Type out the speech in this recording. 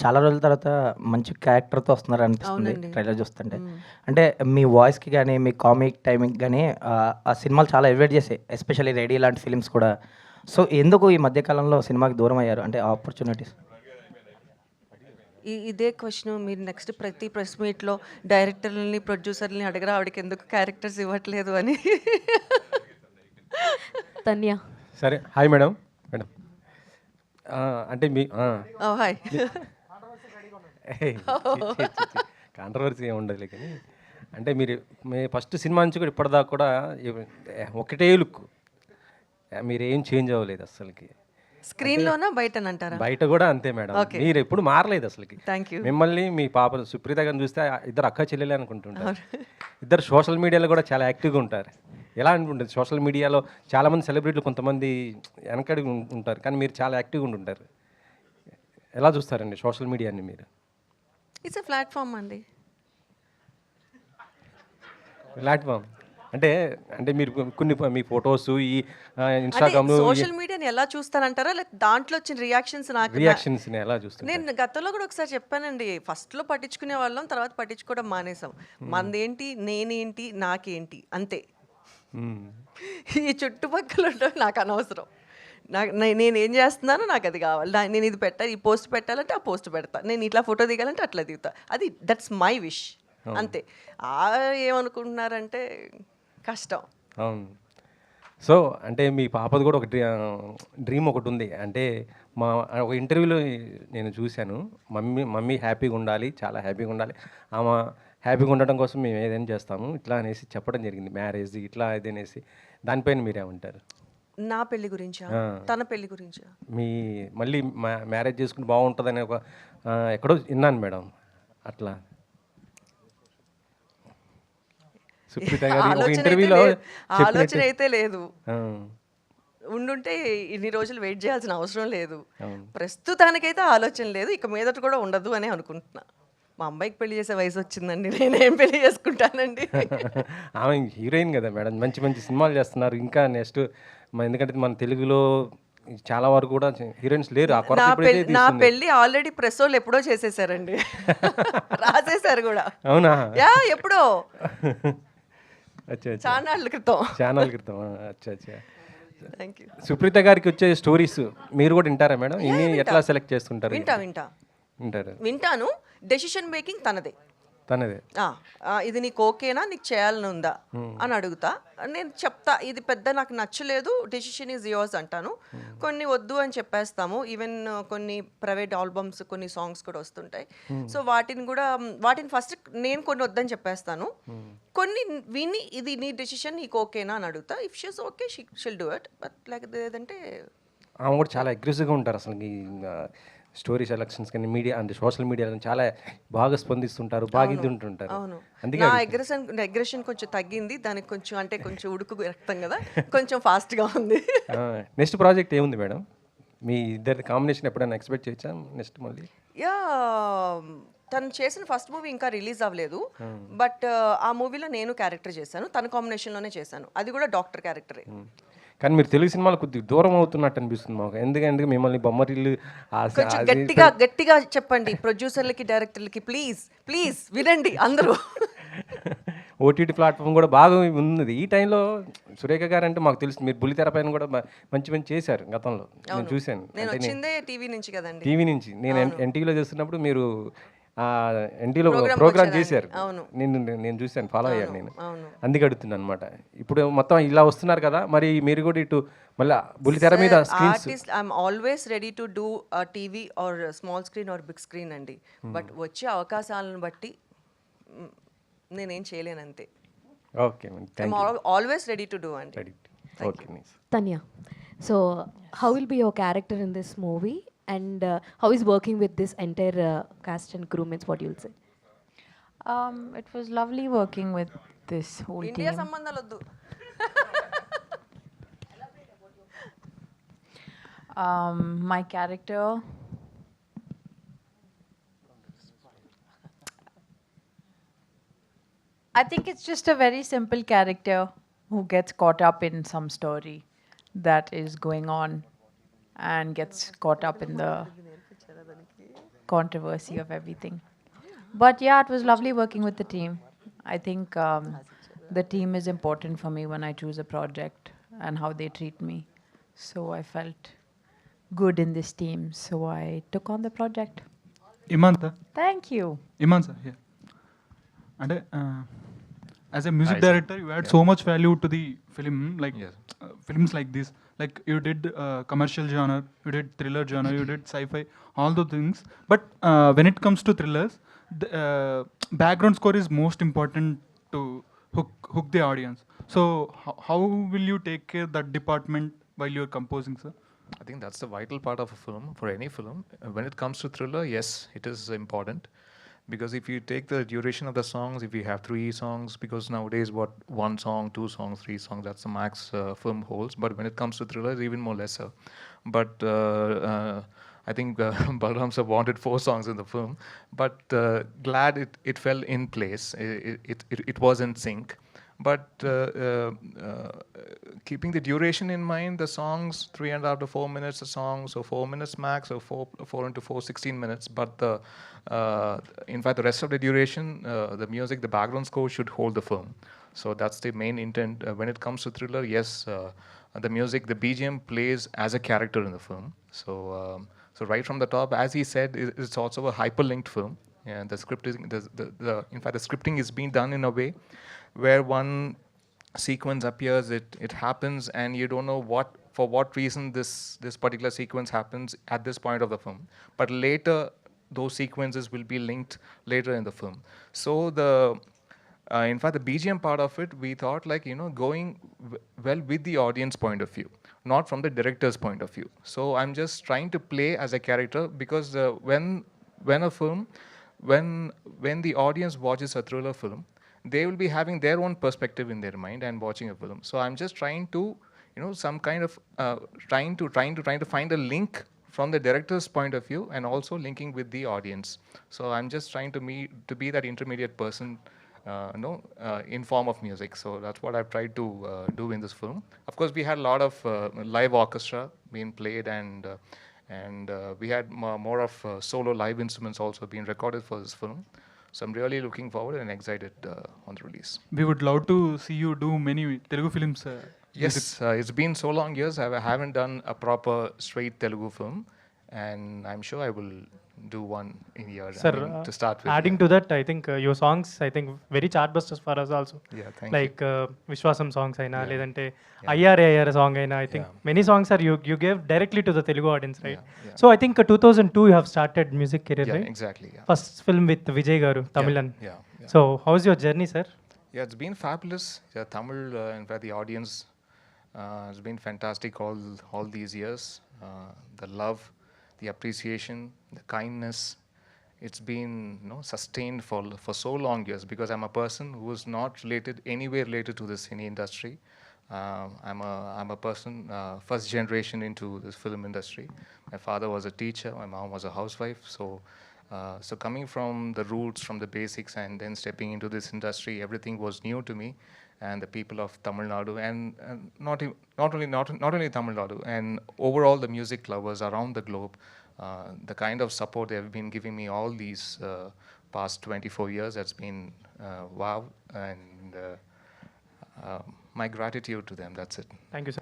చాలా రోజుల తర్వాత మంచి క్యారెక్టర్‌తో వస్తున్నారనిపిస్తుంది అవునండి. ట్రైలర్ చూస్తుంటే. హ్మ్. అంటే మీ వాయిస్‌కి గాని, మీ కామిక్ టైమింగ్ గాని ఆ సినిమాలు చాలా ఎలివేట్ చేసాయి. ఎస్పెషల్లీ 'రేడియో' లాంటి ఫిల్మ్స్ కూడా. సో, ఎందుకు ఈ మధ్య కాలంలో సినిమాకి దూరమయ్యారు? అంటే ఆపర్చునిటీస్. ఇదే క్వెషను మీరు నెక్స్ట్ ప్రతి ప్రెస్ మీట్‌లో డైరెక్టర్లని, ప్రొడ్యూసర్‌లని అడగరా ఆవిడకెందుకు క్యారెక్టర్స్ ఇవ్వట్లేదు అని. తన్య. సరే. Hi madam. మేడం. అంటే ఓహ్! హాయ్. కాంట్రవర్సీ ఏమి ఉండదులే కానీ అంటే మీరు మీ ఫస్ట్ సినిమా నుంచి కూడా ఇప్పటిదాకా కూడా ఒకటే లుక్, మీరేం చేంజ్ అవ్వలేదు అసలుకి. స్క్రీన్‌లోనా బయటనంటారా? బయట కూడా అంతే మేడం. Okay. మీరు ఎప్పుడు మారలేదు అసలుకి. Thank you. మిమ్మల్ని మీ పాప సుప్రీత గారిని చూస్తే ఇద్దరు అక్క చెల్లెలే అనుకుంటుంటారు. ఇద్దరు సోషల్ మీడియాలో కూడా చాలా యాక్టివ్గా ఉంటారు. ఎలా అనుకుంటుంది సోషల్ మీడియాలో చాలామంది సెలబ్రిటీలు కొంతమంది వెనకడిగి ఉంటారు, కానీ మీరు చాలా యాక్టివ్గా ఉంటుంటారు. ఎలా చూస్తారండి సోషల్ మీడియాని మీరు? ఇట్స్ ఎ ప్లాట్‌ఫార్మ్ అండి. ప్లాట్ఫామ్ అంటే అంటే మీరు కొన్ని మీ ఫొటోస్ ఈ అంటే ఇన్స్టాగ్రామ్లో సోషల్ మీడియాని ఎలా చూస్తానంటారా? లేకపోతే దాంట్లో వచ్చిన రియాక్షన్స్ రియాక్షన్స్ని ఎలా చూస్తారు? నేను గతంలో కూడా ఒకసారి చెప్పానండి. ఫస్ట్‌లో పట్టించుకునే వాళ్ళం, తర్వాత పట్టించుకోవడం మానేసాం. మనదేంటి, నేనేంటి, నాకేంటి అంతే. ఈ చుట్టుపక్కల ఉండడం నాకు అనవసరం. నేనేం చేస్తున్నానో నాకు అది కావాలి. నేను ఇది పెట్టాలి, ఈ పోస్ట్ పెట్టాలంటే ఆ పోస్ట్ పెడతా. నేను ఇట్లా ఫోటో దిగాలంటే అట్లా దిగుతా. అది దట్స్ మై విష్ అంతే. ఏమనుకుంటున్నారంటే కష్టం. అవును. సో అంటే మీ పాపది కూడా ఒక డ్రీమ్ ఒకటి ఉంది. అంటే మా ఒక ఇంటర్వ్యూలో నేను చూశాను. మమ్మీ హ్యాపీగా ఉండాలి, చాలా హ్యాపీగా ఉండాలి, ఆమె హ్యాపీగా ఉండడం కోసం మేము ఏదైనా చేస్తాము ఇట్లా అనేసి చెప్పడం జరిగింది. మ్యారేజ్ ఇట్లా ఇది అనేసి, దానిపైన మీరేమంటారు? నా పెళ్లి గురించా, తన పెళ్లి గురించా? మీ మళ్ళీ మ్యారేజ్ చేసుకుంటే బాగుంటుందని ఒక ఎక్కడో విన్నాను మేడం. అట్లా సుప్రీత గారి ఒక ఇంటర్వ్యూలో ఆలోచన అయితే లేదు. ఉండుంటే ఇన్ని రోజులు వెయిట్ చేయాల్సిన అవసరం లేదు. ప్రస్తుతానికైతే ఆలోచన లేదు, ఇక మీదట కూడా ఉండదు అని అనుకుంటున్నా. మా అమ్మాయికి పెళ్లి చేసే వయసు వచ్చిందండి, నేనేం పెళ్లి చేసుకుంటానండి. ఆమె హీరోయిన్ కదా మేడం, మంచి మంచి సినిమాలు చేస్తున్నారు. ఇంకా నెక్స్ట్ ఎందుకంటే మన తెలుగులో చాలా వరకు కూడా హీరోయిన్స్ లేరు. ఆ కొరత ఇప్పుడైతే నా తీస్తుంది. పెళ్లి ఆల్రెడీ ప్రెస్ వాళ్ళు ఎప్పుడో చేసేసారండి. రాసేసారు కూడా. అవునా? యా ఎప్పుడో అచ్చా అచ్చా, చానాళ్ళ క్రితం. ఛానల్ క్రితం. అచ్చా అచ్చా. Thank you. సుప్రీత గారికి వచ్చే స్టోరీస్ మీరు కూడా వింటారా మేడం? ఇన్ని ఎట్లా సెలెక్ట్ చేసుకుంటారు? వింటారు. వింటాను. డెసిషన్ మేకింగ్ తనదే. తనదే. ఇది నీకు ఓకేనా, నీకు చేయాలని ఉందా అని అడుగుతా. నేను చెప్తా ఇది పెద్ద నాకు నచ్చలేదు, డెసిషన్ ఈజ్ యోర్స్ అంటాను. కొన్ని వద్దు అని చెప్పేస్తాము. ఈవెన్ కొన్ని ప్రైవేట్ ఆల్బమ్స్, కొన్ని సాంగ్స్ కూడా వస్తుంటాయి. సో వాటిని ఫస్ట్ నేను కొన్ని వద్దని చెప్పేస్తాను. కొన్ని విని ఇది నీ డెసిషన్, నీకు ఓకేనా అని అడుగుతా. If she's okay షిల్ do it. But like లేదంటే ఆమె కూడా చాలా అగ్రెసివ్గా ఉంటారు అసలు. ఈ స్టోరీ సెలక్షన్స్ కానీ మీడియా అంటే సోషల్ మీడియాలో చాలా బాగా స్పందిస్తుంటారు, బాగా ఇది ఉంటుంటారు. అవును. అందుకే నా అగ్రెషన్ కొంచెం తగ్గింది. దానికి కొంచెం అంటే కొంచెం ఉడుకు రక్తం కదా, కొంచెం ఫాస్ట్గా ఉంది. నెక్స్ట్ ప్రాజెక్ట్ ఏముంది మేడం? మీ ఇద్దరి కాంబినేషన్ ఎప్పుడైనా ఎక్స్పెక్ట్ చేయొచ్చా నెక్స్ట్ మళ్ళీ? యా తను చేసిన ఫస్ట్ మూవీ ఇంకా రిలీజ్ అవ్వలేదు. బట్ ఆ మూవీలో నేను క్యారెక్టర్ చేశాను, తన కాంబినేషన్లోనే చేశాను. అది కూడా డాక్టర్ క్యారెక్టరే. కానీ మీరు తెలుగు సినిమాలు కొద్దిగా దూరం అవుతున్నట్టు అనిపిస్తుంది మాకు. ఎందుకంటే మిమ్మల్ని బొమ్మరిల్లు కొంచెం గట్టిగా చెప్పండి ప్రొడ్యూసర్లకి, డైరెక్టర్లకి. ప్లీజ్ వినండి అందరూ. ఓటీటీ ప్లాట్ఫామ్ కూడా బాగా ఉంది ఈ టైంలో. సురేఖ గారు అంటే మాకు తెలుసు, మీరు బుల్లితెర పైన కూడా మంచి చేశారు గతంలో, నేను చూశాను. నేను వచ్చిందే టీవీ నుంచి కదండి. టీవీ నుంచి నేను ఎన్టీవీలో చేస్తున్నప్పుడు మీరు ఎన్టీలో ప్రోగ్రామ్ చేశారు. నేను చూశాను, ఫాలో అయ్యాను నేను. అందుకే అడుగుతున్నాను అనమాట. ఇప్పుడు మొత్తం ఇలా వస్తున్నారు కదా, మరి మీరు కూడా ఇటు మళ్ళీ బుల్లితెర మీద screens. I'm always ready to do TV or small screen or big screen అండి. బట్ వచ్చే అవకాశాలను బట్టి నేనేం చేయలేను అంతే. Okay, always ready to do అండి. Okay. Tanya, so how will be your character in this movie, and how is working with this entire cast and crew? Means what you'll say? It was lovely working with this whole India team. సంబంధాలు వద్దు. My character, I think it's just a very simple character who gets caught up in some story that is going on and gets caught up in the controversy of everything. But yeah, it was lovely working with the team. I think the team is important for me when I choose a project and how they treat me. So I felt good in this team, so I took on the project. Imanta, Thank you. Iman sir, here. And as a music Hi, sir. director, you add Yeah. so much value to the film, like Yes. films like this. Like you did commercial genre, you did thriller genre, you did sci-fi, all those things. But when it comes to thrillers, the background score is most important to hook the audience. So how will you take care that department while you're composing, sir? I think that's the vital part of a film, for any film. When it comes to thriller, yes, it is important. Because if you take the duration of the songs, if you have 3 songs, because nowadays what 1 song, 2 songs, 3 songs, that's the max film holds. But when it comes to thriller, it's even more lesser. But I think Balram sir wanted 4 songs in the film. But glad it fell in place. It was in sync. But keeping the duration in mind, the songs 3.5 to 4 minutes a song, so 4 minutes max, or 4 into 4, 16 minutes. But in fact, the rest of the duration, the music, the background score should hold the film. So that's the main intent. When it comes to thriller, yes, the music, the BGM plays as a character in the film. So right from the top, as he said, it's also a hyperlinked film. And the script is in fact the scripting is being done in a way where one sequence appears, it happens, and you don't know for what reason this particular sequence happens at this point of the film. But later, those sequences will be linked later in the film. So in fact, the BGM part of it, we thought going well with the audience point of view, not from the director's point of view. So I'm just trying to play as a character, because when the audience watches a thriller film, they will be having their own perspective in their mind and watching a film. So I'm just trying to, some kind of trying to find a link from the director's point of view, and also linking with the audience. So I'm just trying to be that intermediate person, in form of music. So that's what I've tried to do in this film. Of course, we had a lot of live orchestra being played, and we had more of solo live instruments also being recorded for this film. So I'm really looking forward and excited on the release. We would love to see you do many Telugu films. Yes, it's been so long years. I haven't done a proper straight Telugu film, and I'm sure I will do one in a year. Sir, To start with. adding to that, I think your songs, I think very chartbusters for us also. Yeah, thank Like Vishwasam songs aina, Yeah. ledante Yeah. IRAR song aina, I think Yeah. many songs are you gave directly to the Telugu audience, right? Yeah. So I think 2002 you have started music career, Yeah, right? exactly. Yeah. First film with Vijay Garu, Tamilan. Yeah. Yeah. So how's your journey, sir? Yeah, it's been fabulous. Yeah, Tamil, in fact, the audience has been fantastic all these years. The love, the appreciation, the kindness. It's been sustained for so long years, because I'm a person who is not anywhere related to the cine industry. I'm a person first generation into this film industry. My father was a teacher, my mom was a housewife. So coming from the roots, from the basics, and then stepping into this industry, everything was new to me. And the people of Tamil Nadu, and not only Tamil Nadu, and overall the music lovers around the globe, the kind of support they have been giving me all these past 24 years has been wow. And my gratitude to them. That's it. Thank you, sir.